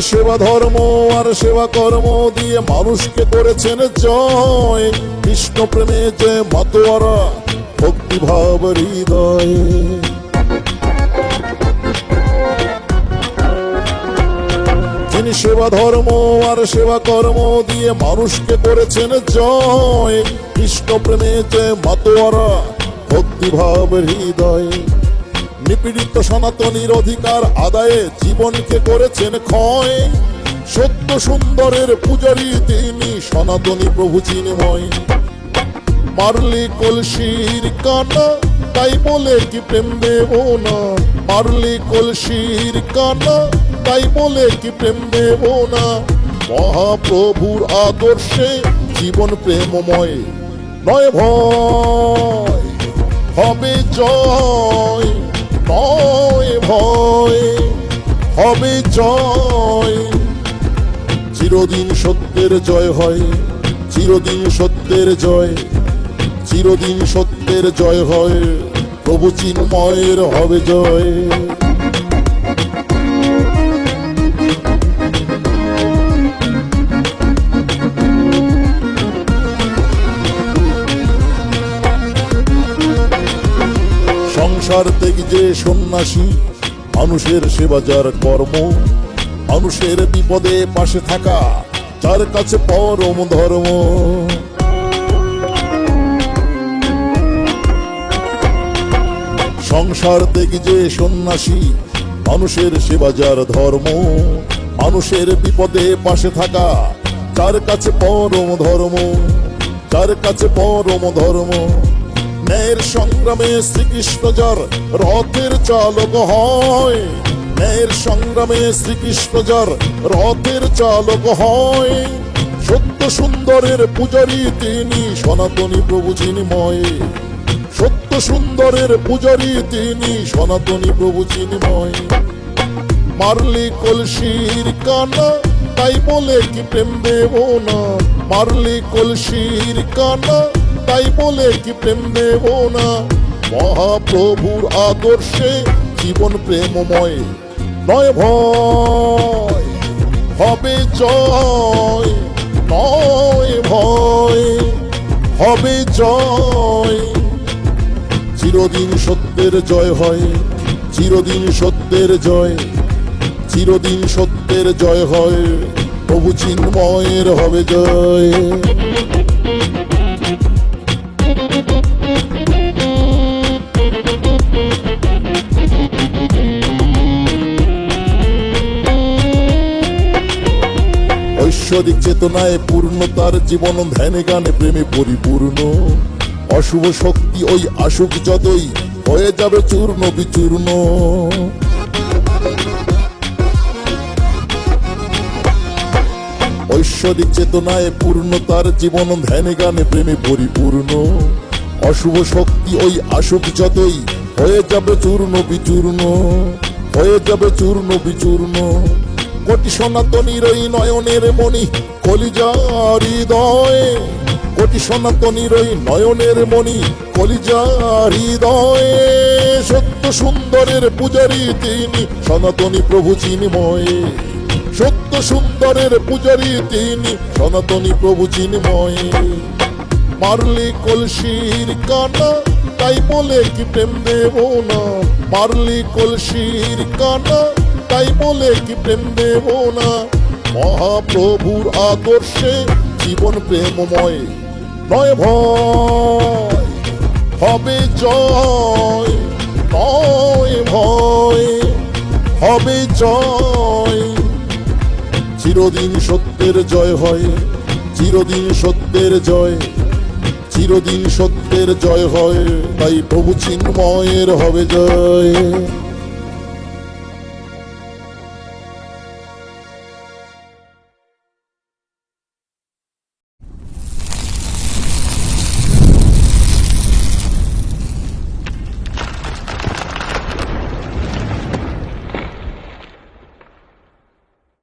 সেবা ধর্ম আর সেবা কর্ম দিয়ে মানুষকে করেছেন জয়। কৃষ্ণ প্রেমে যে মাতোয়ারা ভক্তিভাব হৃদয়ে। যিনি সেবা ধর্ম আর সেবা কর্ম দিয়ে মানুষকে করেছেন জয়। কৃষ্ণ প্রেমে যে মাতোয়ারা ভক্তিভাব হৃদয়ে। নিপীড়িত সনাতনীর অধিকার আদায়ে জীবনকে করেছেন ক্ষয়। সত্য সুন্দরের পূজারী তিনি সনাতনী প্রভু চিন্ময়। মারলি কলসির কানা তাই বলে কি প্রেম দেব না। মারলি কলসির কানা তাই বলে কি প্রেম দেব না। মহাপ্রভুর আদর্শে জীবন প্রেমময়। নয় ভয় হবে জয়, নয় ভয় হবে জয়। চিরদিন সত্যের জয় হয়, চিরদিন সত্যের জয়, চিরদিন সত্যের জয় হয়। প্রভু চিন্ময়ের হবে জয়। সংসার থেকে যে সন্ন্যাসী মানুষের সেবা যার কর্ম। মানুষের বিপদে পাশে থাকা যার কাছে পরম ধর্ম। সংসার থেকে যে সন্ন্যাসী মানুষের সেবা যার ধর্ম। মানুষের বিপদে পাশে থাকা যার কাছে পরম ধর্ম, যার কাছে পরম ধর্ম। ন্যায়ের সংগ্রামে শ্রীকৃষ্ণ যার রথের চালক হয়। ন্যায়ের সংগ্রামে শ্রীকৃষ্ণ যার রথের চালক হয়। সত্য সুন্দরের পূজারী তিনি সনাতনী প্রভু চিন্ময়। সত্য সুন্দরের পূজারী তিনি সনাতনী প্রভু চিন্ময়। মারলি কলসির কানা তাই বলে কি প্রেম দেব না। মারলি কলসির কানা তাই বলে কি প্রেম দেব না। মহাপ্রভুর আদর্শে জীবন প্রেমময়। নয় ভয় হবে জয়, নয় ভয় হবে জয়। চিরদিন সত্যের জয় হয়, চিরদিন সত্যের জয়, চিরদিন সত্যের জয় হয়। প্রভু চিন্ময়ের হবে জয়। ঐশ্বরিক চেতনায় পূর্ণ তার জীবন, ধ্যানে গানে প্রেমে পরিপূর্ণ। অশুভ শক্তি ওই আসুক যতই হয়ে যাবে চূর্ণ বিচূর্ণ। ঐশ্বরিক চেতনায় পূর্ণ তার জীবন, ধ্যানে গানে প্রেমে পরিপূর্ণ। অশুভ শক্তি ওই আসুক যতই হয়ে যাবে চূর্ণ বিচূর্ণ, হয়ে যাবে চূর্ণ বিচূর্ণ। কোটি সনাতনীর ওই নয়নের মণি কলিজার হৃদয়ে। কোটি সনাতনীর ওই নয়নের মণি কলিজার হৃদয়ে। সত্য সুন্দরের পূজারী তিনি সনাতনী প্রভু চিন্ময়। সত্য সুন্দরের পূজারী তিনি সনাতনী প্রভু চিন্ময়। মারলি কলসির কানা তাই বলে কি প্রেম দেব না। মারলি কলসির কানা তাই বলে কি প্রেম দেব না। মহাপ্রভুর আদর্শে জীবন প্রেমময়। নয় ভয় হবে জয়, নয় ভয় হবে জয়। চিরদিন সত্যের জয় হয়, চিরদিন সত্যের জয়, চিরদিন সত্যের জয় হয়। তাই প্রভু চিন্ময়ের হবে জয়।